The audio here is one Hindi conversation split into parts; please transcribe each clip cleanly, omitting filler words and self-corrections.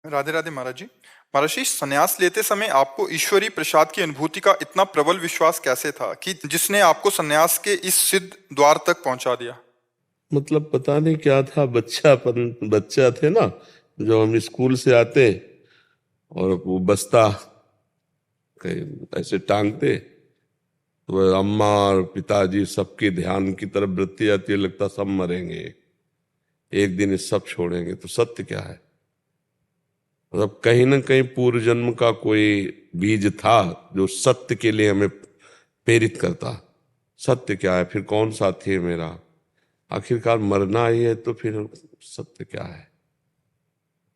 राधे राधे महाराज जी। महाराज जी, संन्यास लेते समय आपको ईश्वरीय प्रसाद की अनुभूति का इतना प्रबल विश्वास कैसे था कि जिसने आपको संन्यास के इस सिद्ध द्वार तक पहुंचा दिया? मतलब पता नहीं क्या था, बच्चा थे ना। जब हम स्कूल से आते और वो बस्ता कहीं ऐसे टांगते तो वो अम्मा और पिताजी सबके ध्यान की तरफ वृत्ति आती है, लगता सब मरेंगे, एक दिन ये सब छोड़ेंगे। तो सत्य क्या है? मतलब कहीं ना कहीं पूर्व जन्म का कोई बीज था जो सत्य के लिए हमें प्रेरित करता। सत्य क्या है? फिर कौन साथी है मेरा? आखिरकार मरना ही है, तो फिर सत्य क्या है?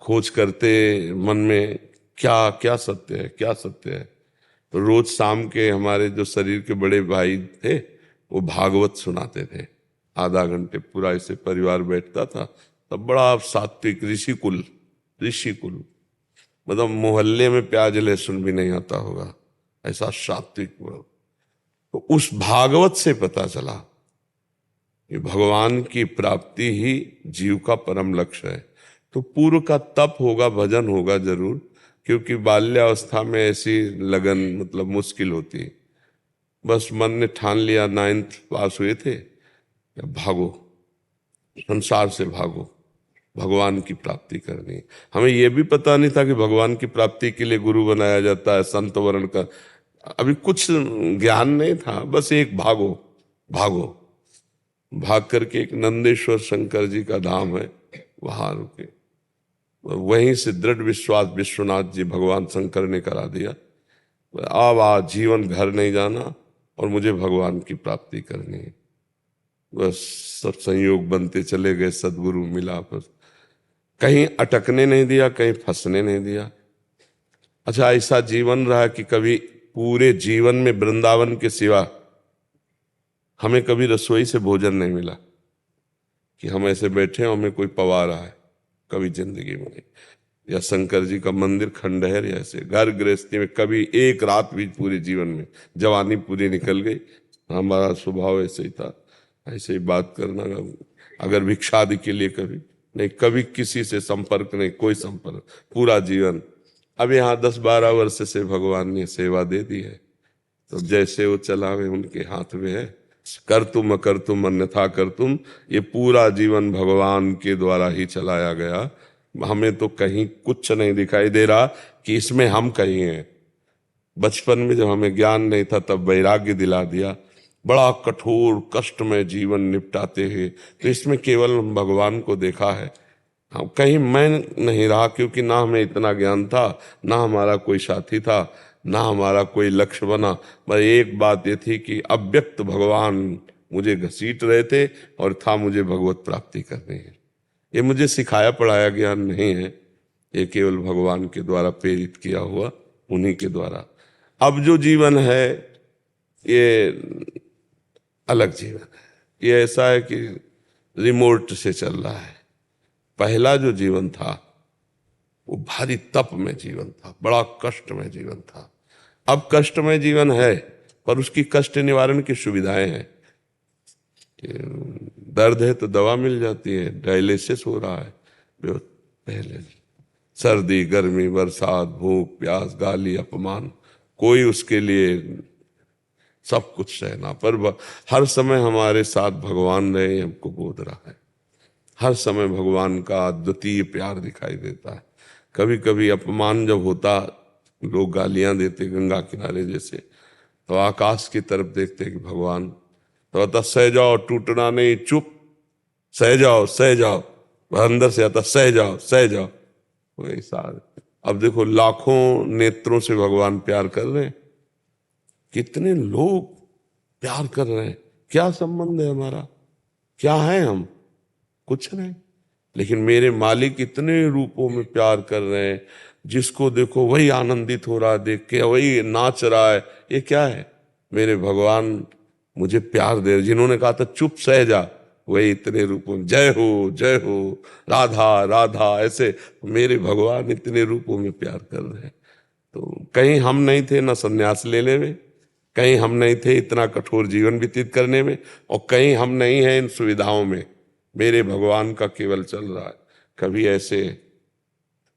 खोज करते मन में, क्या क्या सत्य है, क्या सत्य है। तो रोज शाम के हमारे जो शरीर के बड़े भाई थे वो भागवत सुनाते थे, आधा घंटे पूरा ऐसे परिवार बैठता था। तब बड़ा सात्विक ऋषि कुल, मतलब मोहल्ले में प्याज लहसुन भी नहीं आता होगा, ऐसा सात्विक। तो उस भागवत से पता चला कि भगवान की प्राप्ति ही जीव का परम लक्ष्य है। तो पूर्व का तप होगा, भजन होगा जरूर, क्योंकि बाल्यावस्था में ऐसी लगन मतलब मुश्किल होती है। बस मन ने ठान लिया, 9th पास हुए थे, भागो, संसार से भागो, भगवान की प्राप्ति करनी है। हमें यह भी पता नहीं था कि भगवान की प्राप्ति के लिए गुरु बनाया जाता है, संत वर्ण का अभी कुछ ज्ञान नहीं था। बस एक भागो भागो, भाग करके एक नंदेश्वर शंकर जी का धाम है, वहां रुके। वहीं से दृढ़ विश्वास विश्वनाथ जी भगवान शंकर ने करा दिया, अब आज जीवन घर नहीं जाना और मुझे भगवान की प्राप्ति करनी है। बस सब संयोग बनते चले गए, सदगुरु मिला, बस कहीं अटकने नहीं दिया, कहीं फंसने नहीं दिया। अच्छा, ऐसा जीवन रहा कि कभी पूरे जीवन में वृंदावन के सिवा हमें कभी रसोई से भोजन नहीं मिला कि हम ऐसे बैठे हैं हमें कोई पवा रहा है, कभी जिंदगी में नहीं। या शंकर जी का मंदिर खंडहर, या ऐसे घर गृहस्थी में कभी एक रात भी पूरे जीवन में, जवानी पूरी निकल गई। हमारा स्वभाव ऐसे ही था, ऐसे ही बात करना, अगर भिक्षा आदि के लिए कभी नहीं, कभी किसी से संपर्क नहीं, कोई संपर्क पूरा जीवन। अब यहाँ 10-12 वर्ष से भगवान ने सेवा दे दी है, तो जैसे वो चलावे उनके हाथ में है। कर तुम अकर तुम अन्यथा कर तुम, ये पूरा जीवन भगवान के द्वारा ही चलाया गया। हमें तो कहीं कुछ नहीं दिखाई दे रहा कि इसमें हम कहीं हैं। बचपन में जब हमें ज्ञान नहीं था तब वैराग्य दिला दिया, बड़ा कठोर कष्ट में जीवन निपटाते हैं, तो इसमें केवल भगवान को देखा है। हम कहीं मैं नहीं रहा, क्योंकि ना हमें इतना ज्ञान था, ना हमारा कोई साथी था, ना हमारा कोई लक्ष्य बना। बस एक बात ये थी कि अव्यक्त भगवान मुझे घसीट रहे थे और था मुझे भगवत प्राप्ति करनी है। ये मुझे सिखाया पढ़ाया ज्ञान नहीं है, ये केवल भगवान के द्वारा प्रेरित किया हुआ, उन्हीं के द्वारा। अब जो जीवन है ये अलग जीवन है, ये ऐसा है कि रिमोट से चल रहा है। पहला जो जीवन था वो भारी तप में जीवन था, बड़ा कष्ट में जीवन था। अब कष्ट में जीवन है पर उसकी कष्ट निवारण की सुविधाएं हैं। दर्द है तो दवा मिल जाती है, डायलिसिस हो रहा है पहले। सर्दी गर्मी बरसात भूख प्यास गाली अपमान, कोई उसके लिए सब कुछ सहना, पर हर समय हमारे साथ भगवान रहे, हमको बोध रहा है। हर समय भगवान का अद्वितीय प्यार दिखाई देता है। कभी कभी अपमान जब होता, लोग गालियां देते गंगा किनारे जैसे, तो आकाश की तरफ देखते कि भगवान, तो आता सह जाओ, टूटना नहीं, चुप, सह जाओ सह जाओ। अंदर से आता सह जाओ सह जाओ, वही सारे। अब देखो लाखों नेत्रों से भगवान प्यार कर रहे हैं, कितने लोग प्यार कर रहे हैं, क्या संबंध है हमारा, क्या है हम? कुछ नहीं। लेकिन मेरे मालिक इतने रूपों में प्यार कर रहे हैं, जिसको देखो वही आनंदित हो रहा है देख के, वही नाच रहा है। ये क्या है? मेरे भगवान मुझे प्यार दे रहे। जिन्होंने कहा था चुप सह जा, वही इतने रूपों में जय हो राधा राधा, ऐसे मेरे भगवान इतने रूपों में प्यार कर रहे हैं। तो कहीं हम नहीं थे ना संन्यास लेने में, कहीं हम नहीं थे इतना कठोर जीवन व्यतीत करने में, और कहीं हम नहीं हैं इन सुविधाओं में। मेरे भगवान का केवल चल रहा है। कभी ऐसे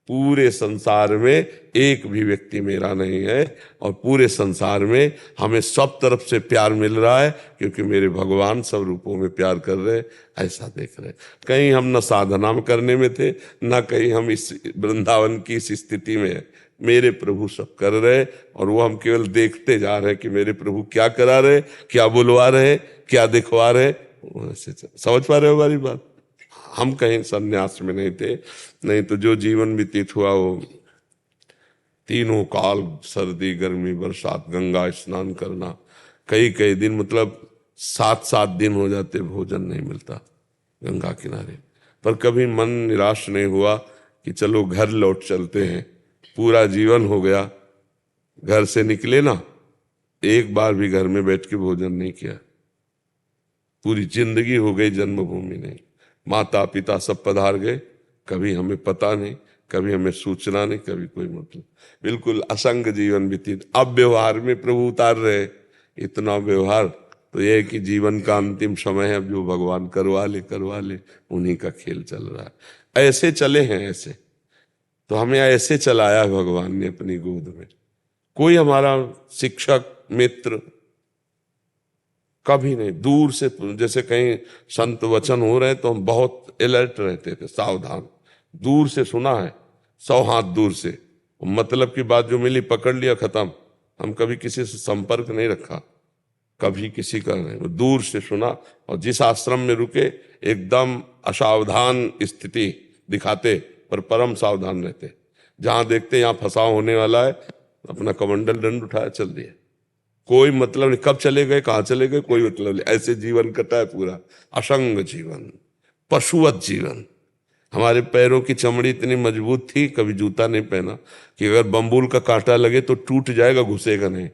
पूरे संसार में एक भी व्यक्ति मेरा नहीं है, और पूरे संसार में हमें सब तरफ से प्यार मिल रहा है, क्योंकि मेरे भगवान सब रूपों में प्यार कर रहे हैं। ऐसा देख रहे हैं। कहीं हम न साधना में करने में थे, न कहीं हम इस वृंदावन की इस स्थिति में है। मेरे प्रभु सब कर रहे, और वो हम केवल देखते जा रहे हैं कि मेरे प्रभु क्या करा रहे, क्या बुलवा रहे, क्या दिखवा रहे। समझ पा रहे हो हमारी बात? हम कहीं संन्यास में नहीं थे, नहीं तो जो जीवन व्यतीत हुआ वो तीनों काल, सर्दी गर्मी बरसात, गंगा स्नान करना, कई कई दिन, मतलब 7-7 दिन हो जाते भोजन नहीं मिलता गंगा किनारे। पर कभी मन निराश नहीं हुआ कि चलो घर लौट चलते हैं। पूरा जीवन हो गया, घर से निकले ना, एक बार भी घर में बैठ के भोजन नहीं किया। पूरी जिंदगी हो गई जन्मभूमि नहीं। माता पिता सब पधार गए, कभी हमें पता नहीं, कभी हमें सूचना नहीं, कभी कोई मतलब। बिल्कुल असंग जीवन व्यतीत। अब व्यवहार में प्रभु उतार रहे, इतना व्यवहार। तो यह है कि जीवन का अंतिम समय है, अब जो भगवान करवा ले, उन्हीं का खेल चल रहा है। ऐसे चले हैं, ऐसे तो हमें ऐसे चलाया भगवान ने अपनी गोद में। कोई हमारा शिक्षक मित्र कभी नहीं। दूर से, जैसे कहीं संत वचन हो रहे तो हम बहुत अलर्ट रहते थे, सावधान। दूर से सुना है, 100 हाथ दूर से, मतलब की बात जो मिली पकड़ लिया, खत्म। हम कभी किसी से संपर्क नहीं रखा, कभी किसी का नहीं, दूर से सुना। और जिस आश्रम में रुके एकदम असावधान स्थिति दिखाते, पर परम सावधान रहते। जहां देखते यहाँ फंसाव होने वाला है, अपना कमंडल दंड उठाया, चल दिया। कोई मतलब नहीं, कब चले गए, कहाँ चले गए, कोई मतलब नहीं। ऐसे जीवन कटा है पूरा, असंग जीवन, पशुवत जीवन। हमारे पैरों की चमड़ी इतनी मजबूत थी, कभी जूता नहीं पहना, कि अगर बम्बूल का कांटा लगे तो टूट जाएगा, घुसेगा नहीं,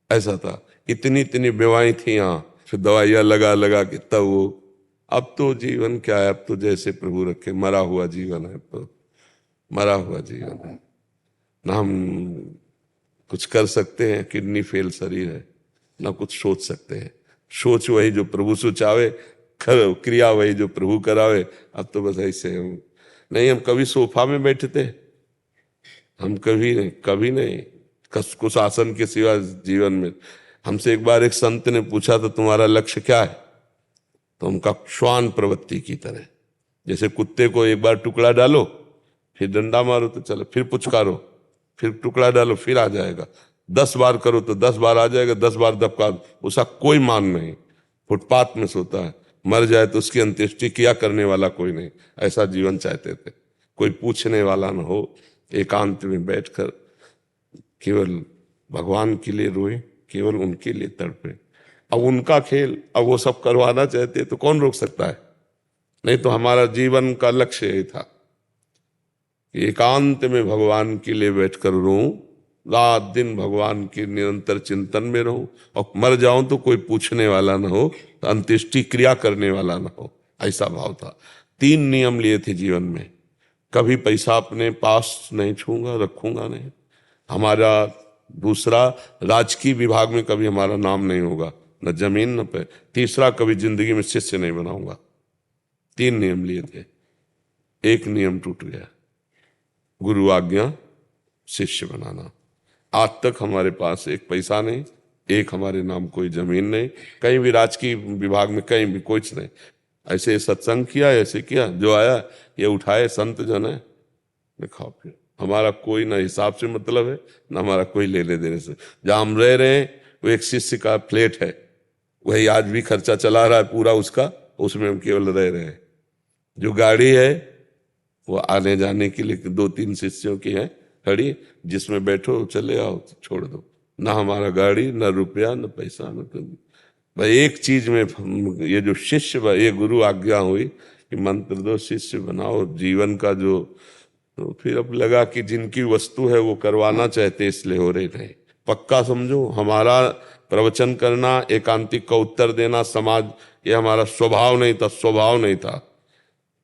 ऐसा था। इतनी इतनी बीमारी थी यहाँ, फिर दवाइयाँ लगा लगा के तब वो। अब तो जीवन क्या है, अब तो जैसे प्रभु रखे, मरा हुआ जीवन है। तो मरा हुआ जीवन है ना, हम कुछ कर सकते हैं, किडनी फेल शरीर है, ना कुछ सोच सकते हैं। सोच वही जो प्रभु सोचावे, क्रिया वही जो प्रभु करावे। अब तो बस ऐसे हम नहीं, हम कभी सोफा में बैठे थे, हम कभी नहीं कुछ आसन के सिवा जीवन में। हमसे एक बार एक संत ने पूछा था, तुम्हारा लक्ष्य क्या है? तो हम कहा श्वान प्रवृत्ति की तरह, जैसे कुत्ते को एक बार टुकड़ा डालो, फिर डंडा मारो तो चलो, फिर पुचकारो, फिर टुकड़ा डालो, फिर आ जाएगा। 10 बार करो तो 10 बार आ जाएगा, 10 बार दबका, उसका कोई मान नहीं। फुटपाथ में सोता है, मर जाए तो उसकी अंत्येष्टि किया करने वाला कोई नहीं। ऐसा जीवन चाहते थे, कोई पूछने वाला न हो, एकांत में बैठकर केवल भगवान के लिए रोए, केवल उनके लिए तड़पे। अब उनका खेल, अब वो सब करवाना चाहते तो कौन रोक सकता है? नहीं तो हमारा जीवन का लक्ष्य यही था, एकांत में भगवान के लिए बैठकर रोऊं, रात दिन भगवान के निरंतर चिंतन में रहूं, और मर जाऊं तो कोई पूछने वाला ना हो, तो अंत्येष्टि क्रिया करने वाला ना हो। ऐसा भाव था। 3 नियम लिए थे जीवन में। कभी पैसा अपने पास नहीं छूंगा, रखूंगा नहीं। हमारा दूसरा, राजकीय विभाग में कभी हमारा नाम नहीं होगा, न जमीन न पे। तीसरा, कभी जिंदगी में शिष्य नहीं बनाऊंगा। 3 नियम लिए थे, एक नियम टूट गया, गुरु आज्ञा शिष्य बनाना। आज तक हमारे पास एक पैसा नहीं, एक हमारे नाम कोई जमीन नहीं, कहीं भी राजकीय विभाग में कहीं भी कुछ नहीं। ऐसे सत्संग किया, ऐसे किया, जो आया ये उठाए, संत जन है, खाओ फिर। हमारा कोई ना हिसाब से मतलब है, ना हमारा कोई लेने देने से। जहां हम रह रहे हैं वो एक शिष्य का फ्लैट है, वही आज भी खर्चा चला रहा है पूरा उसका, उसमें हम केवल रह रहे हैं। जो गाड़ी है वो आने जाने के लिए 2-3 शिष्यों की है खड़ी, जिसमें बैठो चले आओ, छोड़ दो। ना हमारा गाड़ी, ना रुपया, ना पैसा, ना कभी। भाई एक चीज में ये जो शिष्य, ये गुरु आज्ञा हुई कि मंत्र दो, शिष्य बनाओ जीवन का जो। तो फिर अब लगा कि जिनकी वस्तु है वो करवाना चाहते, इसलिए हो रहे नहीं। पक्का समझो, हमारा प्रवचन करना, एकांतिक का उत्तर देना, समाज, ये हमारा स्वभाव नहीं था, स्वभाव नहीं था।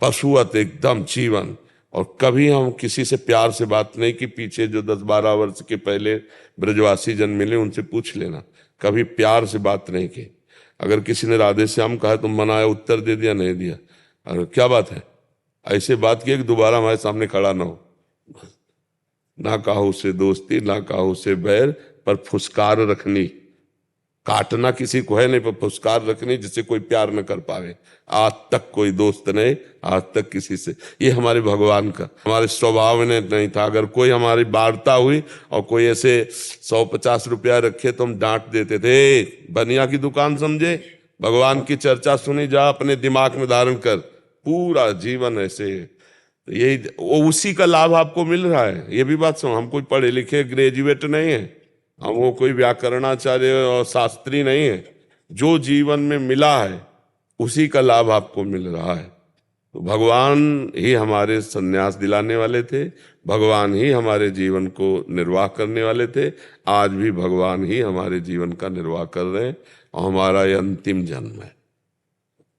पशुवत एकदम जीवन। और कभी हम किसी से प्यार से बात नहीं की। पीछे जो 10-12 वर्ष के पहले ब्रजवासी जन मिले, उनसे पूछ लेना, कभी प्यार से बात नहीं की। अगर किसी ने राधे श्याम कहा तो मनाया, उत्तर दे दिया, नहीं दिया, अरे क्या बात है, ऐसे बात की कि दोबारा हमारे सामने खड़ा ना हो, ना काहू से दोस्ती ना काहू से बैर, पर फुसकार रखनी। काटना किसी को है नहीं, पर फुसकार रखनी जिससे कोई प्यार न कर पावे। आज तक कोई दोस्त नहीं, आज तक किसी से, ये हमारे भगवान का हमारे स्वभाव में नहीं था। अगर कोई हमारी वार्ता हुई और कोई ऐसे 150 रुपया रखे तो हम डांट देते थे, बनिया की दुकान समझे। भगवान की चर्चा सुनी जा, अपने दिमाग में धारण कर, पूरा जीवन ऐसे। तो यही उसी का लाभ आपको मिल रहा है। ये भी बात सुनो, हम कोई पढ़े लिखे ग्रेजुएट नहीं है, हम वो कोई व्याकरणाचार्य और शास्त्री नहीं है। जो जीवन में मिला है उसी का लाभ आपको मिल रहा है। तो भगवान ही हमारे संन्यास दिलाने वाले थे, भगवान ही हमारे जीवन को निर्वाह करने वाले थे। आज भी भगवान ही हमारे जीवन का निर्वाह कर रहे हैं। और हमारा ये अंतिम जन्म है,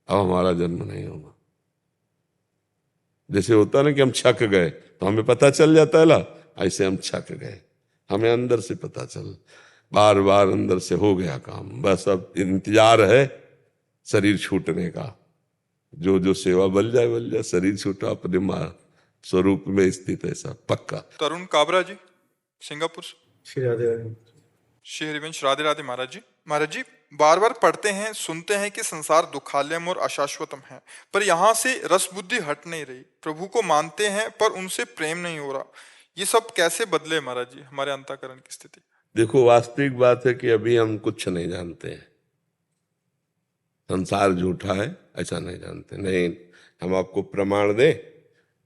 अब हमारा जन्म नहीं होगा। जैसे होता है ना कि हम छक गए तो हमें पता चल जाता है ला, ऐसे हम छक गए, हमें अंदर से पता चल, बार बार अंदर से हो गया काम। बस अब इंतजार है शरीर छूटने का। जो जो सेवा बल जाए, शरीर छूटा अपने मां स्वरूप में स्थित है, सब पक्का। तरुण काबरा जी, सिंगापुर से। श्री राधे राधे। श्री हरिवंश, राधे राधे महाराज जी। महाराज जी, बार बार पढ़ते हैं सुनते हैं कि संसार दुखालयम और अशाश्वतम है, पर यहाँ से रस बुद्धि हट नहीं रही। प्रभु को मानते हैं पर उनसे प्रेम नहीं हो रहा। ये सब कैसे बदले महाराज जी हमारे अंतःकरण की स्थिति? देखो, वास्तविक बात है कि अभी हम कुछ नहीं जानते हैं। संसार झूठा है ऐसा नहीं जानते। नहीं, हम आपको प्रमाण दें,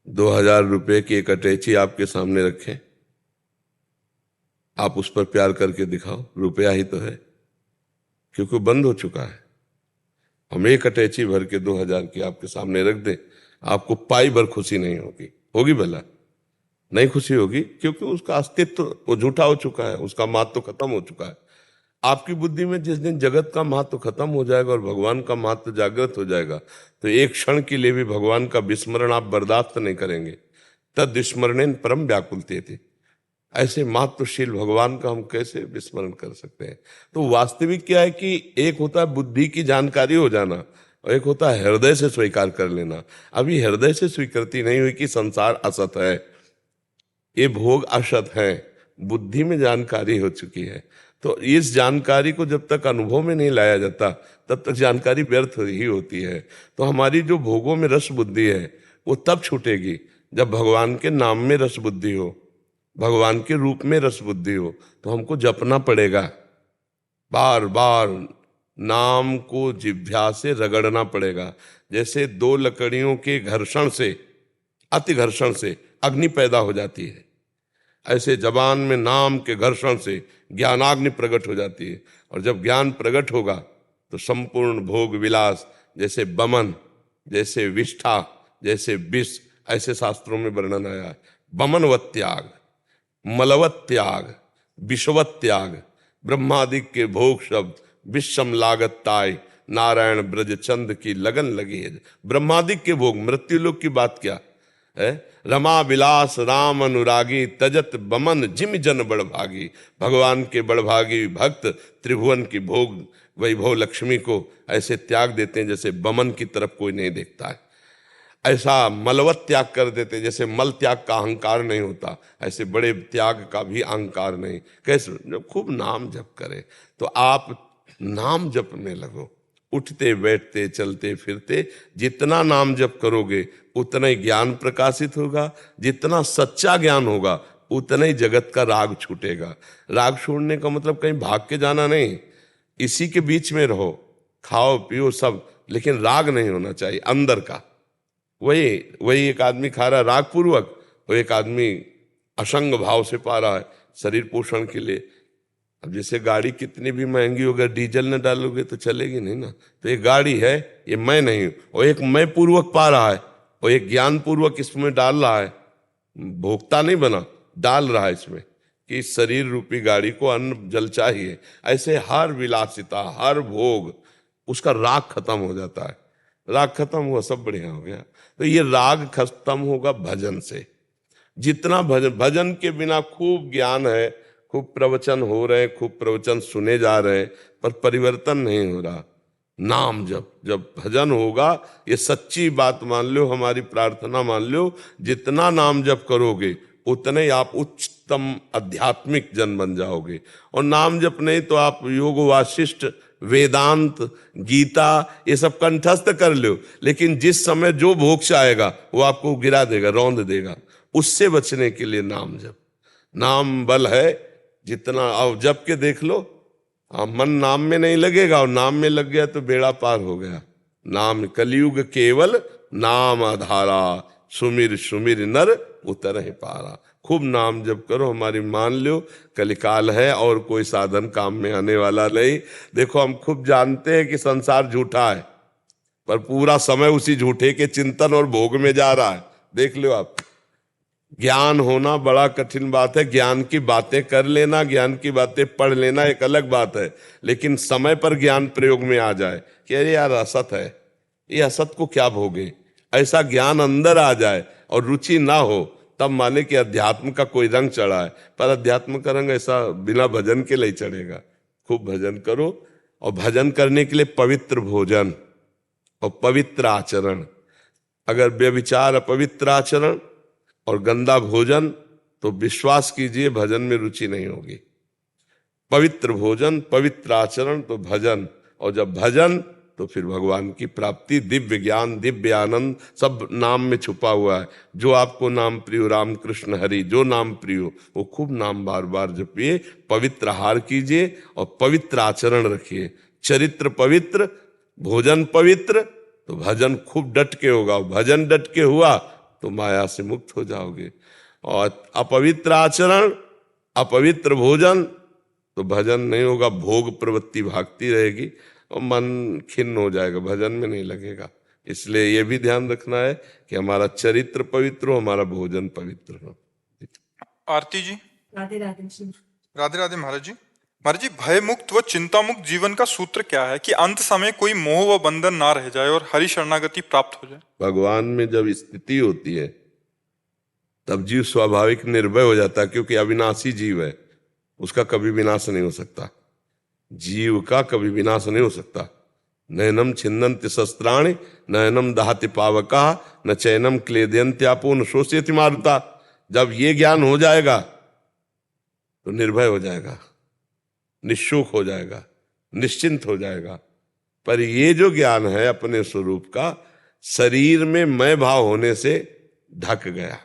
2000 रुपए की एक अटैची आपके सामने रखें, आप उस पर प्यार करके दिखाओ, रुपया ही तो है, क्योंकि बंद हो चुका है। हम एक अटैची भर के 2000 की आपके सामने रख दें, आपको पाई भर खुशी नहीं होगी। होगी भला? नहीं खुशी होगी, क्योंकि उसका अस्तित्व वो झूठा हो चुका है, उसका महत्व खत्म हो चुका है। आपकी बुद्धि में जिस दिन जगत का महत्व खत्म हो जाएगा और भगवान का महत्व जागृत हो जाएगा, तो एक क्षण के लिए भी भगवान का विस्मरण आप बर्दाश्त नहीं करेंगे। तद विस्मरणेन परम व्याकुलते थे। ऐसे महत्वशील भगवान का हम कैसे विस्मरण कर सकते हैं? तो वास्तविक क्या है कि एक होता है बुद्धि की जानकारी हो जाना और एक होता है हृदय से स्वीकार कर लेना। अभी हृदय से स्वीकृति नहीं हुई कि संसार असत है, ये भोग असत है, बुद्धि में जानकारी हो चुकी है। तो इस जानकारी को जब तक अनुभव में नहीं लाया जाता तब तक जानकारी व्यर्थ ही होती है। तो हमारी जो भोगों में रस बुद्धि है वो तब छूटेगी जब भगवान के नाम में रस बुद्धि हो, भगवान के रूप में रस बुद्धि हो। तो हमको जपना पड़ेगा, बार बार नाम को जिह्वा से रगड़ना पड़ेगा। जैसे दो लकड़ियों के घर्षण से, अति घर्षण से अग्नि पैदा हो जाती है, ऐसे जबान में नाम के घर्षण से ज्ञानाग्नि प्रकट हो जाती है। और जब ज्ञान प्रकट होगा तो संपूर्ण भोग विलास, जैसे बमन, जैसे विष्ठा, जैसे विष, ऐसे शास्त्रों में वर्णन आया है। बमनवत त्याग, मलवत त्याग, विषवत त्याग, ब्रह्मादिक के भोग शब्द विषम लागत ताय, नारायण ब्रज चंद की लगन लगी है। ब्रह्मादिक के भोग, मृत्युलोक की बात क्या है? रमा विलास राम अनुरागी, तजत बमन जिम जन बड़भागी। भगवान के बड़भागी भक्त त्रिभुवन की भोग वैभव लक्ष्मी को ऐसे त्याग देते हैं जैसे बमन की तरफ कोई नहीं देखता है। ऐसा मलवत त्याग कर देते, जैसे मल त्याग का अहंकार नहीं होता, ऐसे बड़े त्याग का भी अहंकार नहीं। कैसे? जब खूब नाम जप करे। तो आप नाम जपने लगो, उठते बैठते चलते फिरते जितना नाम जप करोगे उतना ही ज्ञान प्रकाशित होगा। जितना सच्चा ज्ञान होगा उतना ही जगत का राग छूटेगा। राग छोड़ने का मतलब कहीं भाग के जाना नहीं, इसी के बीच में रहो, खाओ पियो सब, लेकिन राग नहीं होना चाहिए अंदर का। वही एक आदमी खा रहा है राग पूर्वक, वो एक आदमी असंग भाव से पा रहा है शरीर पोषण के लिए। अब जैसे गाड़ी कितनी भी महंगी हो, अगर डीजल न डालोगे तो चलेगी नहीं ना। तो ये गाड़ी है, ये मैं नहीं हूं, और एक मैं पूर्वक पा रहा है और एक ज्ञान पूर्वक इसमें डाल रहा है। भोक्ता नहीं बना, डाल रहा है इसमें कि शरीर रूपी गाड़ी को अन्न जल चाहिए। ऐसे हर विलासिता, हर भोग, उसका राग खत्म हो जाता है। राग खत्म हुआ, सब बढ़िया हो गया। तो ये राग खत्म होगा भजन से। जितना भजन के बिना खूब ज्ञान है, खूब प्रवचन हो रहे हैं, खूब प्रवचन सुने जा रहे हैं, पर परिवर्तन नहीं हो रहा। नाम जब भजन होगा, ये सच्ची बात मान लो, हमारी प्रार्थना मान लो, जितना नाम जप करोगे उतने ही आप उच्चतम आध्यात्मिक जन बन जाओगे। और नाम जप नहीं तो आप योग वाशिष्ठ वेदांत गीता ये सब कंठस्थ कर लो, लेकिन जिस समय जो मोक्ष आएगा वो आपको गिरा देगा, रौंद देगा। उससे बचने के लिए नाम जप, नाम बल है जितना। अब जप के देख लो, मन नाम में नहीं लगेगा और नाम में लग गया तो बेड़ा पार हो गया। नाम कलयुग केवल नाम आधारा, सुमिर सुमिर नर उतर है पारा। खूब नाम जप करो। हमारी मान लो कलिकाल है और कोई साधन काम में आने वाला नहीं। देखो हम खूब जानते हैं कि संसार झूठा है, पर पूरा समय उसी झूठे के चिंतन और भोग में जा रहा है। देख लो आप, ज्ञान होना बड़ा कठिन बात है। ज्ञान की बातें कर लेना, ज्ञान की बातें पढ़ लेना एक अलग बात है, लेकिन समय पर ज्ञान प्रयोग में आ जाए कि अरे यार असत है, ये असत को क्या भोगे, ऐसा ज्ञान अंदर आ जाए और रुचि ना हो, तब माने कि अध्यात्म का कोई रंग चढ़ा है। पर अध्यात्म का रंग ऐसा बिना भजन के लिए चढ़ेगा। खूब भजन करो, और भजन करने के लिए पवित्र भोजन और पवित्र आचरण। अगर व्यभिचार, अपवित्र आचरण और गंदा भोजन, तो विश्वास कीजिए भजन में रुचि नहीं होगी। पवित्र भोजन, पवित्र आचरण तो भजन, और जब भजन तो फिर भगवान की प्राप्ति, दिव्य ज्ञान, दिव्य आनंद सब नाम में छुपा हुआ है। जो आपको नाम प्रियो, राम कृष्ण हरि, जो नाम प्रियो वो खूब नाम बार बार जपिए, पवित्र आहार कीजिए और पवित्र आचरण रखिए। चरित्र पवित्र, भोजन पवित्र, तो भजन खूब डट के होगा। भजन डट के हुआ तो माया से मुक्त हो जाओगे। और अपवित्र आचरण, अपवित्र भोजन, तो भजन नहीं होगा, भोग प्रवृत्ति भागती रहेगी और मन खिन्न हो जाएगा, भजन में नहीं लगेगा। इसलिए ये भी ध्यान रखना है कि हमारा चरित्र पवित्र हो, हमारा भोजन पवित्र हो। आरती जी। राधे राधे। राधे राधे महाराज जी। महाराज जी, भय मुक्त व चिंता मुक्त जीवन का सूत्र क्या है कि अंत समय कोई मोह व बंधन ना रह जाए और हरि शरणागति प्राप्त हो जाए? भगवान में जब स्थिति होती है तब जीव स्वाभाविक निर्भय हो जाता है, क्योंकि अविनाशी जीव है, उसका कभी विनाश नहीं हो सकता। जीव का कभी विनाश नहीं हो सकता। नयनम छिन्नन्ति शस्त्राणि, नयनम दहति पावका, न चैनम क्लेदयन्त्यापो न शोषयति मारुता। जब ये ज्ञान हो जाएगा तो निर्भय हो जाएगा, निःशोक हो जाएगा, निश्चिंत हो जाएगा। पर ये जो ज्ञान है अपने स्वरूप का, शरीर में मैं भाव होने से ढक गया।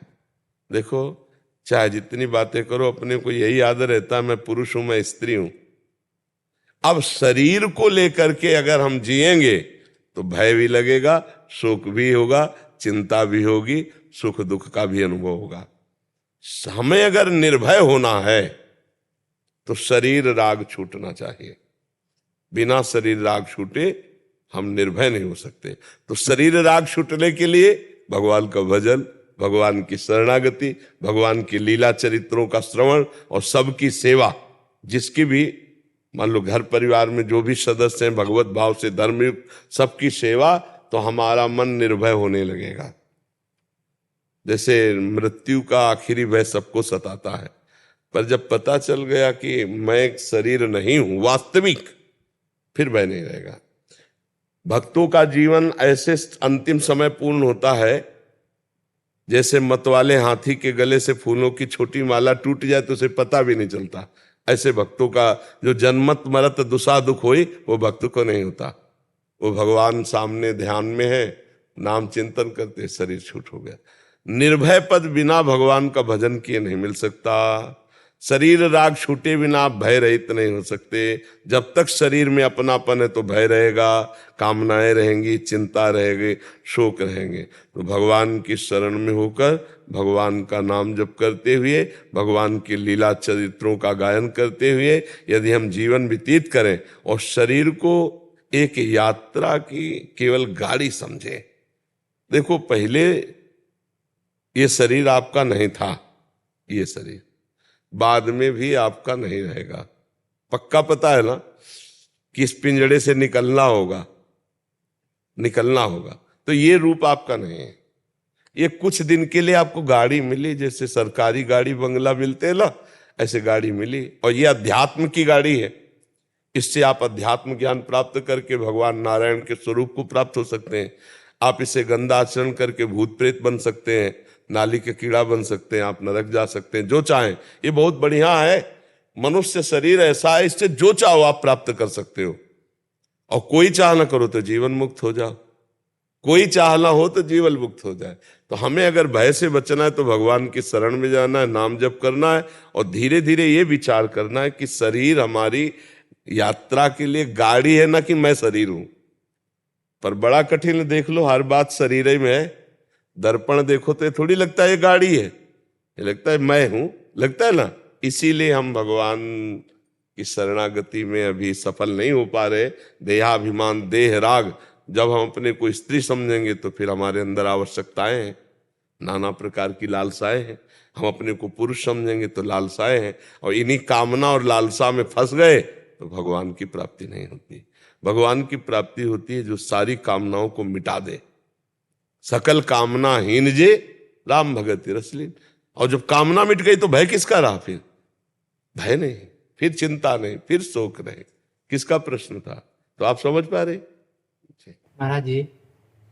देखो, चाहे जितनी बातें करो, अपने को यही याद रहता है मैं पुरुष हूं, मैं स्त्री हूं। अब शरीर को लेकर के अगर हम जिएंगे तो भय भी लगेगा, शोक भी होगा, चिंता भी होगी, सुख दुख का भी अनुभव होगा। हमें अगर निर्भय होना है तो शरीर राग छूटना चाहिए। बिना शरीर राग छूटे हम निर्भय नहीं हो सकते। तो शरीर राग छूटने के लिए भगवान का भजन, भगवान की शरणागति, भगवान की लीला चरित्रों का श्रवण और सबकी सेवा। जिसकी भी मान लो घर परिवार में जो भी सदस्य हैं भगवत भाव से धर्मयुक्त, सबकी सेवा, तो हमारा मन निर्भय होने लगेगा। जैसे मृत्यु का आखिरी भय सबको सताता है, पर जब पता चल गया कि मैं एक शरीर नहीं हूं वास्तविक, फिर भय नहीं रहेगा। भक्तों का जीवन ऐसे अंतिम समय पूर्ण होता है जैसे मतवाले हाथी के गले से फूलों की छोटी माला टूट जाए तो उसे पता भी नहीं चलता। ऐसे भक्तों का जो जन्मत मरत दुसा दुख होई, वो भक्त को नहीं होता। वो भगवान सामने ध्यान में है, नाम चिंतन करते, शरीर छूट हो गया। निर्भय पद बिना भगवान का भजन किए नहीं मिल सकता। शरीर राग छूटे बिना आप भय रहित नहीं हो सकते। जब तक शरीर में अपनापन है तो भय रहेगा, कामनाएं रहेंगी, चिंता रहेगी, शोक रहेंगे। तो भगवान की शरण में होकर भगवान का नाम जप करते हुए, भगवान की लीला चरित्रों का गायन करते हुए यदि हम जीवन व्यतीत करें और शरीर को एक यात्रा की केवल गाड़ी समझे। देखो, पहले ये शरीर आपका नहीं था, ये शरीर बाद में भी आपका नहीं रहेगा। पक्का पता है ना कि इस पिंजड़े से निकलना होगा, निकलना होगा। तो ये रूप आपका नहीं है। ये कुछ दिन के लिए आपको गाड़ी मिली, जैसे सरकारी गाड़ी बंगला मिलते हैं ना, ऐसे गाड़ी मिली, और ये अध्यात्म की गाड़ी है। इससे आप अध्यात्म ज्ञान प्राप्त करके भगवान नारायण के स्वरूप को प्राप्त हो सकते हैं। आप इसे गंदा आचरण करके भूत प्रेत बन सकते हैं। नाली के कीड़ा बन सकते हैं, आप नरक जा सकते हैं, जो चाहें। ये बहुत बढ़िया है, मनुष्य शरीर ऐसा है, इससे जो चाहो आप प्राप्त कर सकते हो। और कोई चाह ना करो तो जीवन मुक्त हो जाओ, कोई चाह ना हो तो जीवन मुक्त हो जाए। तो हमें अगर भय से बचना है तो भगवान की शरण में जाना है, नाम जप करना है, और धीरे धीरे ये विचार करना है कि शरीर हमारी यात्रा के लिए गाड़ी है, ना कि मैं शरीर हूं। पर बड़ा कठिन है, देख लो हर बात शरीर ही में है। दर्पण देखो तो ये थोड़ी लगता है ये गाड़ी है, ये लगता है मैं हूं, लगता है ना। इसीलिए हम भगवान की शरणागति में अभी सफल नहीं हो पा रहे। देहाभिमान, देह राग, जब हम अपने को स्त्री समझेंगे तो फिर हमारे अंदर आवश्यकताएं हैं, नाना प्रकार की लालसाएं हैं। हम अपने को पुरुष समझेंगे तो लालसाएं हैं, और इन्हीं कामना और लालसा में फंस गए तो भगवान की प्राप्ति नहीं होती। भगवान की प्राप्ति होती है जो सारी कामनाओं को मिटा दे। सकल कामना हीन जे राम भगति रसलीन। और जब कामना मिट गई तो भय किसका रहा? फिर भय नहीं, फिर चिंता नहीं, फिर शोक नहीं, किसका प्रश्न था? तो आप समझ पा रहे? महाराज जी,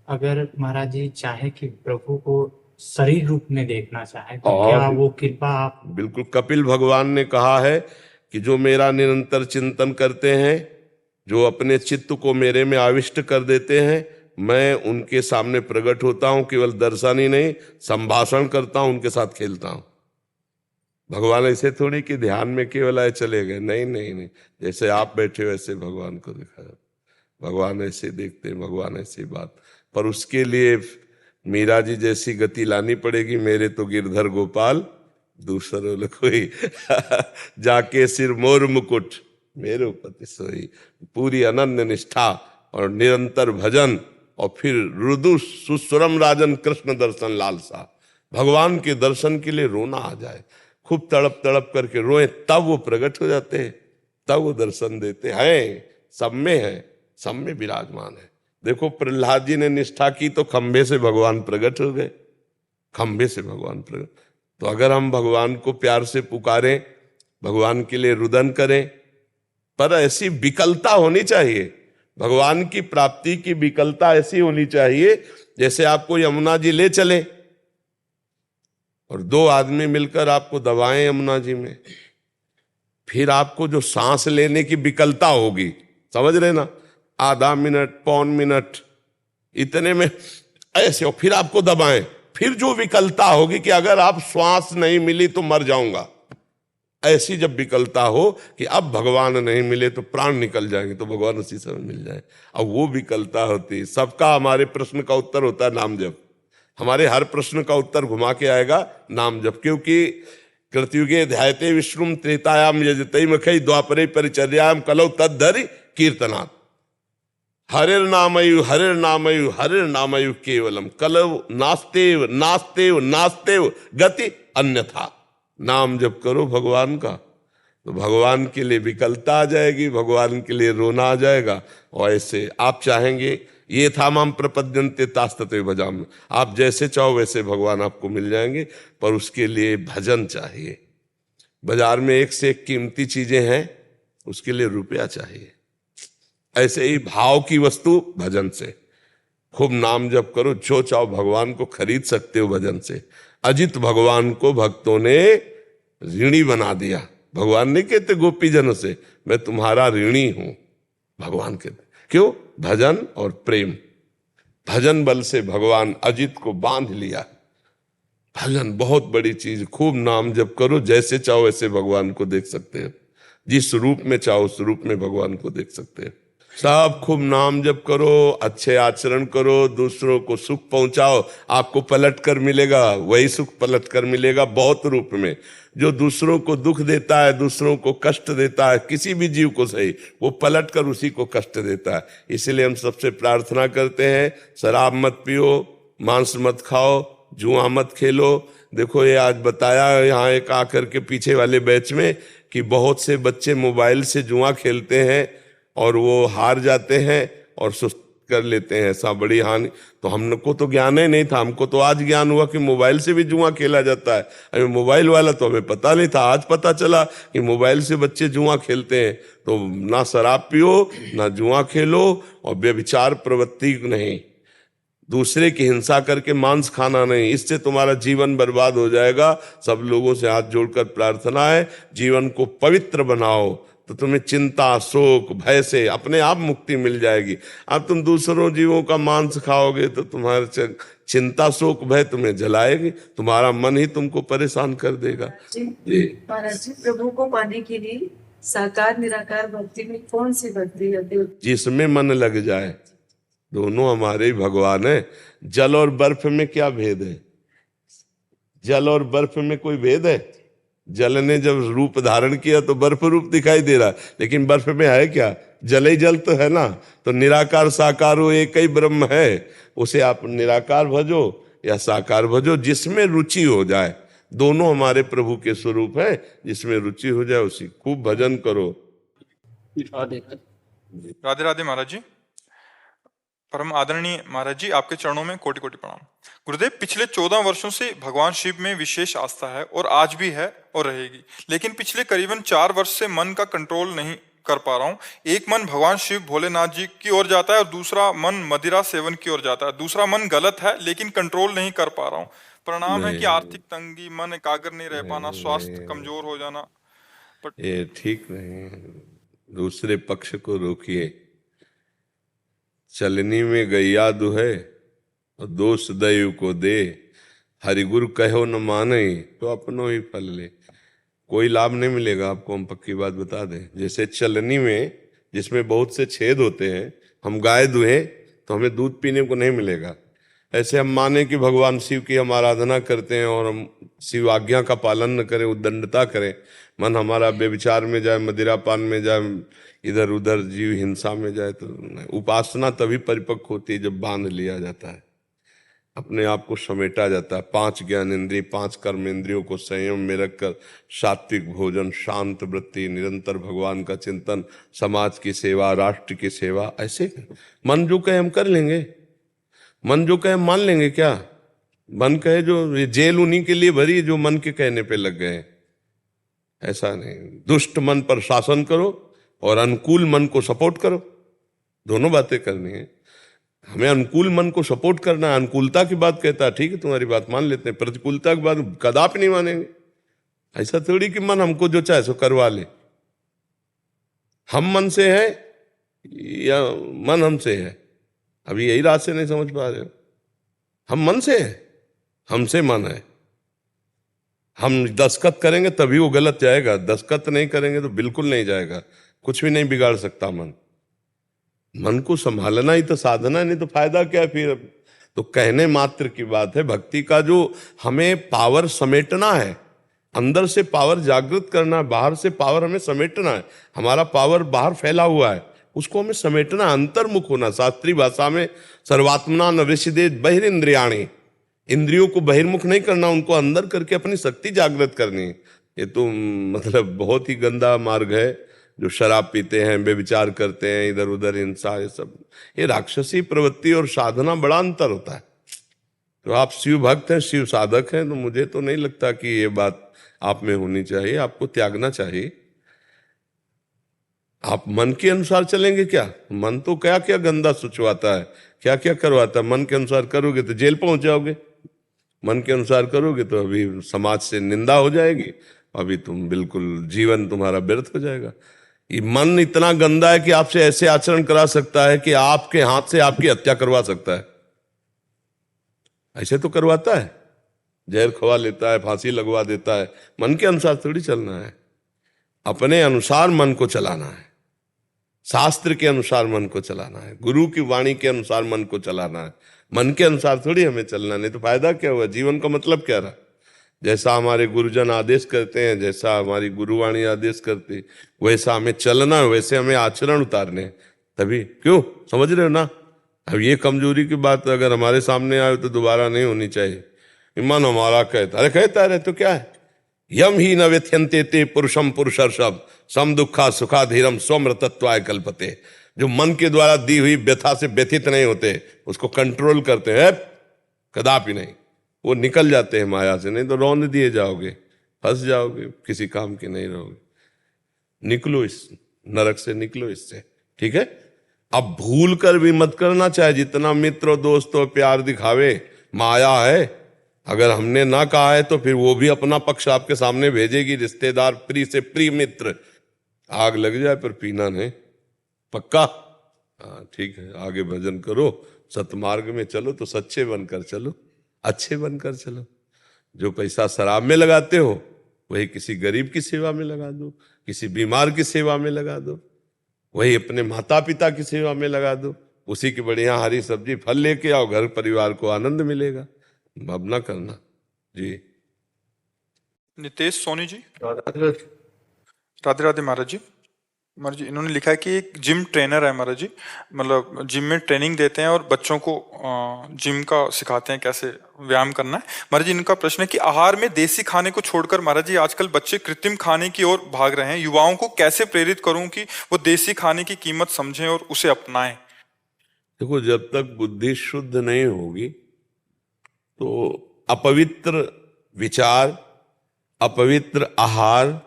अगर महाराज जी चाहे कि प्रभु को शरीर रूप में देखना चाहे तो क्या वो कृपा आप? बिल्कुल, कपिल भगवान ने कहा है कि जो मेरा निरंतर चिंतन करते हैं, जो अपने चित्त को मेरे में आविष्ट कर देते हैं, मैं उनके सामने प्रकट होता हूं। केवल दर्शन ही नहीं, संभाषण करता हूं, उनके साथ खेलता हूं। भगवान ऐसे थोड़ी कि ध्यान में केवल आए चले गए, नहीं नहीं नहीं, जैसे आप बैठे हो ऐसे भगवान को देखा जाता। भगवान ऐसे देखते हैं, भगवान ऐसी बात। पर उसके लिए मीरा जी जैसी गति लानी पड़ेगी। मेरे तो गिरधर गोपाल दूसरों कोई जाके सिर मोर मुकुट मेरे उपति सोई। पूरी अनन्य निष्ठा और निरंतर भजन, और फिर रुदु सुस्वरम राजन कृष्ण दर्शन लालसा। भगवान के दर्शन के लिए रोना आ जाए, खूब तड़प तड़प करके रोए, तब वो प्रकट हो जाते हैं, तब वो दर्शन देते हैं। सब में है, सब में विराजमान है। देखो प्रहलाद जी ने निष्ठा की तो खंभे से भगवान प्रकट हो गए, खंभे से भगवान प्रकट। तो अगर हम भगवान को प्यार से पुकारें, भगवान के लिए रुदन करें, पर ऐसी विकलता होनी चाहिए। भगवान की प्राप्ति की विकलता ऐसी होनी चाहिए जैसे आपको यमुना जी ले चले और दो आदमी मिलकर आपको दबाएं यमुना जी में, फिर आपको जो सांस लेने की विकलता होगी, समझ रहे ना, आधा मिनट, पौन मिनट, इतने में ऐसे, और फिर आपको दबाएं, फिर जो विकलता होगी कि अगर आप श्वास नहीं मिली तो मर जाऊंगा, ऐसी जब विकलता हो कि अब भगवान नहीं मिले तो प्राण निकल जाएंगे, तो भगवान उसी समय मिल जाए। अब वो विकलता होती है। सबका हमारे प्रश्न का उत्तर होता है नाम जप। हमारे हर प्रश्न का उत्तर घुमा के आएगा नाम जप, क्योंकि कृतयुगे ध्यायते विष्णुम त्रेतायाम यजते मखई द्वापरे परिचर्याम कलौ तद्धरि कीर्तनात्। हरिर नामयु हरिर नामयु हरिर नामयु केवलम कलौ नास्तेव नास्तेव नास्तेव गति अन्यथा। नाम जप करो भगवान का, तो भगवान के लिए विकलता आ जाएगी, भगवान के लिए रोना आ जाएगा। और ऐसे आप चाहेंगे, ये था माम प्रपद्यन्ते तास्तते भजाम, आप जैसे चाहो वैसे भगवान आपको मिल जाएंगे, पर उसके लिए भजन चाहिए। बाजार में एक से एक कीमती चीजें हैं, उसके लिए रुपया चाहिए। ऐसे ही भाव की वस्तु भजन से। खूब नाम जप करो, जो चाहो भगवान को खरीद सकते हो भजन से। अजित भगवान को भक्तों ने ऋणी बना दिया। भगवान नहीं कहते गोपीजनों से मैं तुम्हारा ऋणी हूं, भगवान कहते क्यों? भजन और प्रेम। भजन बल से भगवान अजित को बांध लिया। भजन बहुत बड़ी चीज। खूब नाम जप करो, जैसे चाहो वैसे भगवान को देख सकते हैं, जिस रूप में चाहो उस रूप में भगवान को देख सकते हैं। सब खूब नाम जप करो, अच्छे आचरण करो, दूसरों को सुख पहुंचाओ, आपको पलट कर मिलेगा, वही सुख पलट कर मिलेगा बहुत रूप में। जो दूसरों को दुख देता है, दूसरों को कष्ट देता है, किसी भी जीव को सही, वो पलट कर उसी को कष्ट देता है। इसलिए हम सबसे प्रार्थना करते हैं, शराब मत पियो, मांस मत खाओ, जुआ मत खेलो। देखो ये आज बताया यहाँ एक आकर के पीछे वाले बैच में कि बहुत से बच्चे मोबाइल से जुआ खेलते हैं और वो हार जाते हैं और सुस्त कर लेते हैं, ऐसा बड़ी हानि। तो हमको तो ज्ञान ही नहीं था, हमको तो आज ज्ञान हुआ कि मोबाइल से भी जुआ खेला जाता है। अभी मोबाइल वाला तो हमें पता नहीं था, आज पता चला कि मोबाइल से बच्चे जुआ खेलते हैं। तो ना शराब पियो, ना जुआ खेलो, और व्यभिचार प्रवृत्ति नहीं। दूसरे की हिंसा करके मांस खाना नहीं, इससे तुम्हारा जीवन बर्बाद हो जाएगा। सब लोगों से हाथ जोड़कर प्रार्थना है, जीवन को पवित्र बनाओ तो तुम्हें चिंता, शोक, भय से अपने आप मुक्ति मिल जाएगी। अब तुम दूसरों जीवों का मांस खाओगे तो तुम्हारे चिंता, शोक, भय तुम्हें जलाएगी, तुम्हारा मन ही तुमको परेशान कर देगा। महाराज जी, प्रभु को पाने के लिए साकार निराकार भक्ति में कौन सी भक्ति है? जिसमें मन लग जाए। दोनों हमारे ही भगवान है। जल और बर्फ में क्या भेद है? जल और बर्फ में कोई भेद है? जल ने जब रूप धारण किया तो बर्फ रूप दिखाई दे रहा, लेकिन बर्फ में है क्या? जल ही जल तो है ना। तो निराकार साकार हो एक ही ब्रह्म है, उसे आप निराकार भजो या साकार भजो, जिसमें रुचि हो जाए। दोनों हमारे प्रभु के स्वरूप है, जिसमें रुचि हो जाए उसी खूब भजन करो। राधे राधे महाराज जी। परम आदरणीय महाराज जी, आपके चरणों में कोटि कोटि प्रणाम। गुरुदेव, पिछले 14 वर्षों से भगवान शिव में विशेष आस्था है और आज भी है और रहेगी, लेकिन पिछले करीबन 4 वर्ष से मन का कंट्रोल नहीं कर पा रहा हूँ। एक मन भगवान शिव भोलेनाथ जी की ओर जाता है और दूसरा मन मदिरा सेवन की ओर जाता है। दूसरा मन गलत है, लेकिन कंट्रोल नहीं कर पा रहा हूँ। परिणाम है कि आर्थिक तंगी, मन एकाग्र नहीं रह पाना, स्वास्थ्य कमजोर हो जाना। ये ठीक नहीं है। दूसरे पक्ष को रोकिए। चलनी में गैया दुहे और दोष दैव को दे, हरिगुरु कहो न माने तो अपनो ही फल ले। कोई लाभ नहीं मिलेगा आपको, हम पक्की बात बता दें। जैसे चलनी में जिसमें बहुत से छेद होते हैं, हम गाय दुहे तो हमें दूध पीने को नहीं मिलेगा। ऐसे हम माने कि भगवान शिव की हम आराधना करते हैं और हम शिव आज्ञा का पालन न करें, उद्दंडता करें, मन हमारा व्यभिचार में जाए, मदिरापान में जाए, इधर उधर जीव हिंसा में जाए, तो उपासना तभी परिपक्व होती है जब बांध लिया जाता है, अपने आप को समेटा जाता है। 5 ज्ञान इंद्रिय, 5 कर्म इंद्रियों को संयम में रखकर सात्विक भोजन, शांत वृत्ति, निरंतर भगवान का चिंतन, समाज की सेवा, राष्ट्र की सेवा, ऐसे मन जो कहे हम कर लेंगे, मन जो कहे मान लेंगे। क्या मन कहे जो, ये जेल उन्हीं के लिए भरी जो मन के कहने पे लग गए। ऐसा नहीं, दुष्ट मन पर शासन करो और अनुकूल मन को सपोर्ट करो, दोनों बातें करनी है। हमें अनुकूल मन को सपोर्ट करना है। अनुकूलता की बात कहता है, ठीक है तुम्हारी बात मान लेते हैं, प्रतिकूलता की बात कदापि नहीं मानेंगे। ऐसा थोड़ी कि मन हमको जो चाहे सो करवा ले। हम मन से है या मन हमसे है? अभी यही रात से नहीं समझ पा रहे हो। हम मन से है, हमसे मन है। हम दस्तखत करेंगे तभी वो गलत जाएगा, दस्तखत नहीं करेंगे तो बिल्कुल नहीं जाएगा। कुछ भी नहीं बिगाड़ सकता मन। मन को संभालना ही तो साधना है, नहीं तो फायदा क्या फिर? तो कहने मात्र की बात है। भक्ति का जो हमें पावर समेटना है, अंदर से पावर जागृत करना है, बाहर से पावर हमें समेटना है। हमारा पावर बाहर फैला हुआ है, उसको हमें समेटना, अंतर्मुख होना। शास्त्रीय भाषा में सर्वात्मना न विषदेत बहिरिंद्रियाणि, इंद्रियों को बहिर्मुख नहीं करना, उनको अंदर करके अपनी शक्ति जागृत करनी। ये तो मतलब बहुत ही गंदा मार्ग है। जो शराब पीते हैं, बेविचार करते हैं, इधर उधर हिंसा, ये सब, ये राक्षसी प्रवृत्ति और साधना बड़ा अंतर होता है। तो आप शिव भक्त हैं, शिव साधक हैं, तो मुझे तो नहीं लगता कि ये बात आप में होनी चाहिए। आपको त्यागना चाहिए। आप मन के अनुसार चलेंगे क्या? मन तो क्या क्या गंदा सोचवाता है, क्या क्या करवाता है। मन के अनुसार करोगे तो जेल पहुंच जाओगे, मन के अनुसार करोगे तो अभी समाज से निंदा हो जाएगी, अभी तुम बिल्कुल जीवन तुम्हारा व्यर्थ हो जाएगा। ये मन इतना गंदा है कि आपसे ऐसे आचरण करा सकता है कि आपके हाथ से आपकी हत्या करवा सकता है। ऐसे तो करवाता है, जहर खवा लेता है, फांसी लगवा देता है। मन के अनुसार थोड़ी चलना है, अपने अनुसार मन को चलाना है, शास्त्र के अनुसार मन को चलाना है, गुरु की वाणी के अनुसार मन को चलाना है। मन के अनुसार थोड़ी हमें चलना, नहीं तो फायदा क्या हुआ? जीवन का मतलब क्या रहा? जैसा हमारे गुरुजन आदेश करते हैं, जैसा हमारी गुरुवाणी आदेश करती, वैसा हमें चलना है, वैसे हमें आचरण उतारने। तभी क्यों, समझ रहे हो ना? अब ये कमजोरी की बात अगर हमारे सामने आए तो दोबारा नहीं होनी चाहिए। मन हमारा कहता, अरे कहता रहे तो क्या है? यम ही न व्यथ्यन्ते ते पुरुषम पुरुषर्षभ सम दुखा सुखा धीरम स्वमृतत्वाय कल्पते। जो मन के द्वारा दी हुई व्यथा से व्यथित नहीं होते, उसको कंट्रोल करते हैं, कदापि नहीं। वो निकल जाते हैं माया से, नहीं तो रौंद दिए जाओगे, फंस जाओगे, किसी काम के नहीं रहोगे। निकलो इस नरक से, निकलो इससे, ठीक है? अब भूल कर भी मत करना, चाहे जितना मित्र और दोस्त और प्यार दिखावे, माया है। अगर हमने ना कहा है तो फिर वो भी अपना पक्ष आपके सामने भेजेगी। रिश्तेदार, प्रिय से प्रिय मित्र, आग लग जाए पर पीना नहीं, पक्का? हाँ ठीक है, आगे भजन करो, सतमार्ग में चलो तो सच्चे बनकर चलो, अच्छे बनकर चलो। जो पैसा शराब में लगाते हो वही किसी गरीब की सेवा में लगा दो, किसी बीमार की सेवा में लगा दो, वही अपने माता पिता की सेवा में लगा दो। उसी की बढ़िया हरी सब्जी फल लेके आओ, घर परिवार को आनंद मिलेगा। अब ना करना जी। नितेश सोनी जी, राधे राधे महाराज जी। महाराज जी, इन्होंने लिखा है कि एक जिम ट्रेनर है महाराज जी, मतलब जिम में ट्रेनिंग देते हैं और बच्चों को जिम का सिखाते हैं कैसे व्यायाम करना है। महाराज जी, इनका प्रश्न है कि आहार में देसी खाने को छोड़कर महाराज जी आजकल बच्चे कृत्रिम खाने की ओर भाग रहे हैं। युवाओं को कैसे प्रेरित करूं कि वो देसी खाने की कीमत समझें और उसे अपनाएं? देखो, जब तक बुद्धि शुद्ध नहीं होगी तो अपवित्र विचार, अपवित्र आहार,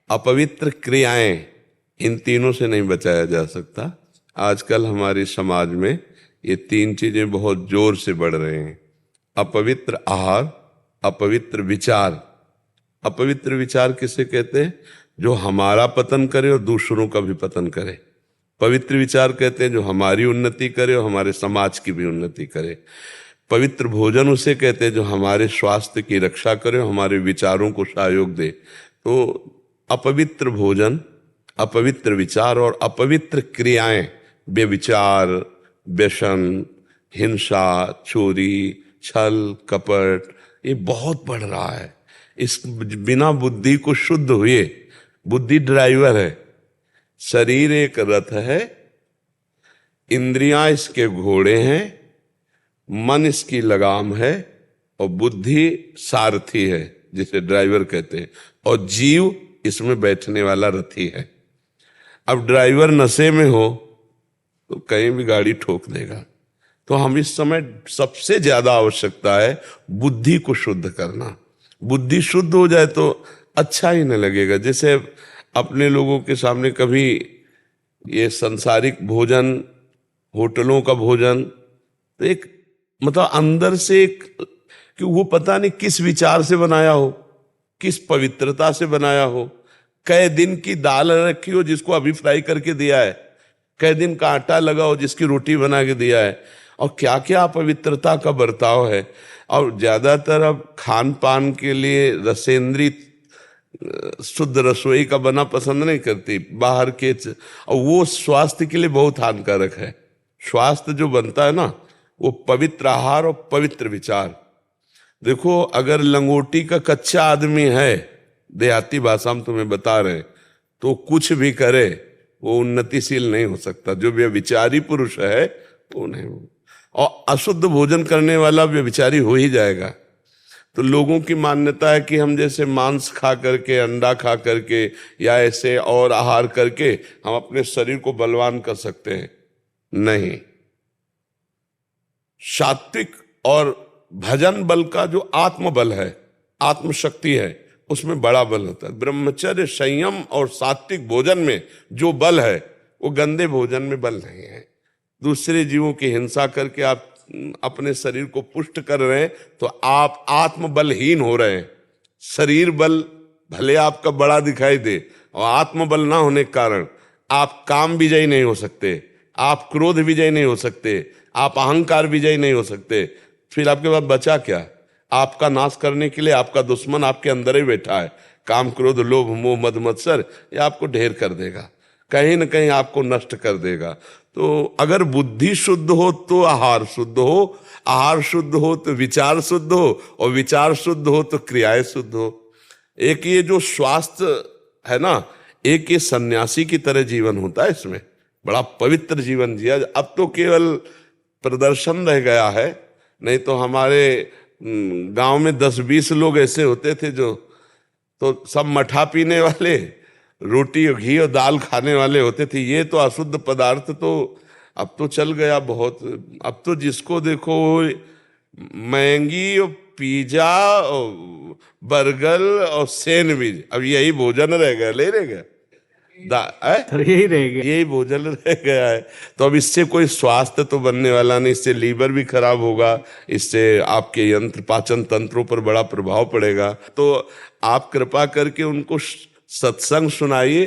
अपवित्र क्रियाएं, इन तीनों से नहीं बचाया जा सकता। आजकल हमारे समाज में ये तीन चीजें बहुत जोर से बढ़ रहे हैं: अपवित्र आहार, अपवित्र विचार। अपवित्र विचार किसे कहते हैं? जो हमारा पतन करे और दूसरों का भी पतन करे। पवित्र विचार कहते हैं जो हमारी उन्नति करे और हमारे समाज की भी उन्नति करे। पवित्र भोजन उसे कहते हैं जो हमारे स्वास्थ्य की रक्षा करे और हमारे विचारों को सहयोग दे। तो अपवित्र भोजन, अपवित्र विचार और अपवित्र क्रियाएं, व्यभिचार, व्यसन, हिंसा, चोरी, छल, कपट, ये बहुत बढ़ रहा है। इस बिना बुद्धि को शुद्ध हुए, बुद्धि ड्राइवर है, शरीर एक रथ है, इंद्रियां इसके घोड़े हैं, मन इसकी लगाम है और बुद्धि सारथी है, जिसे ड्राइवर कहते हैं, और जीव इसमें बैठने वाला रथी है। अब ड्राइवर नशे में हो तो कहीं भी गाड़ी ठोक देगा। तो हम इस समय सबसे ज्यादा आवश्यकता है बुद्धि को शुद्ध करना। बुद्धि शुद्ध हो जाए तो अच्छा ही नहीं लगेगा। जैसे अपने लोगों के सामने कभी ये संसारिक भोजन, होटलों का भोजन, तो एक मतलब अंदर से एक, कि वो पता नहीं किस विचार से बनाया हो, किस पवित्रता से बनाया हो। कई दिन की दाल रखी हो जिसको अभी फ्राई करके दिया है, कई दिन का आटा लगा हो जिसकी रोटी बना के दिया है, और क्या क्या अपवित्रता का बर्ताव है। और ज्यादातर अब खान पान के लिए रसेंद्री शुद्ध रसोई का बना पसंद नहीं करती, बाहर के, और वो स्वास्थ्य के लिए बहुत हानिकारक है। स्वास्थ्य जो बनता है ना, वो पवित्र आहार और पवित्र विचार। देखो, अगर लंगोटी का कच्चा आदमी है, देहाती भाषा में तुम्हें बता रहे, तो कुछ भी करे वो उन्नतिशील नहीं हो सकता। जो व्यभिचारी पुरुष है वो नहीं हो, और अशुद्ध भोजन करने वाला व्यभिचारी हो ही जाएगा। तो लोगों की मान्यता है कि हम जैसे मांस खा करके, अंडा खा करके या ऐसे और आहार करके हम अपने शरीर को बलवान कर सकते हैं। नहीं, सात्विक और भजन बल का जो आत्मबल है, आत्मशक्ति है, उसमें बड़ा बल होता है। ब्रह्मचर्य, संयम और सात्विक भोजन में जो बल है वो गंदे भोजन में बल नहीं है। दूसरे जीवों की हिंसा करके आप अपने शरीर को पुष्ट कर रहे हैं तो आप आत्मबलहीन हो रहे हैं। शरीर बल भले आपका बड़ा दिखाई दे, और आत्मबल ना होने के कारण आप काम विजयी नहीं हो सकते, आप क्रोध विजयी नहीं हो सकते, आप अहंकार विजयी नहीं हो सकते। फिर आपके पास बचा क्या? आपका नाश करने के लिए आपका दुश्मन आपके अंदर ही बैठा है। काम, क्रोध, लोभ, मोह, मद, मत्सर, ये आपको ढेर कर देगा, कहीं न कहीं आपको नष्ट कर देगा। तो अगर बुद्धि शुद्ध हो तो आहार शुद्ध हो, आहार शुद्ध हो तो विचार शुद्ध हो, और विचार शुद्ध हो तो क्रियाएं शुद्ध हो। एक ये जो स्वास्थ्य है ना, एक ये सन्यासी की तरह जीवन होता है, इसमें बड़ा पवित्र जीवन जिया। अब तो केवल प्रदर्शन रह गया है, नहीं तो हमारे गांव में 10-20 लोग ऐसे होते थे जो तो सब मठा पीने वाले, रोटी और घी और दाल खाने वाले होते थे। ये तो अशुद्ध पदार्थ तो अब तो चल गया बहुत। अब तो जिसको देखो मैगी और पिज्जा और बर्गर और सैंडविच, अब यही भोजन रह गया, ले रह गया। तो यही रह गया। यही भोजन रह गया है। तो अब इससे कोई स्वास्थ्य तो बनने वाला नहीं, इससे लीवर भी खराब होगा, इससे आपके यंत्र पाचन तंत्रों पर बड़ा प्रभाव पड़ेगा। तो आप कृपा करके उनको सत्संग सुनाइए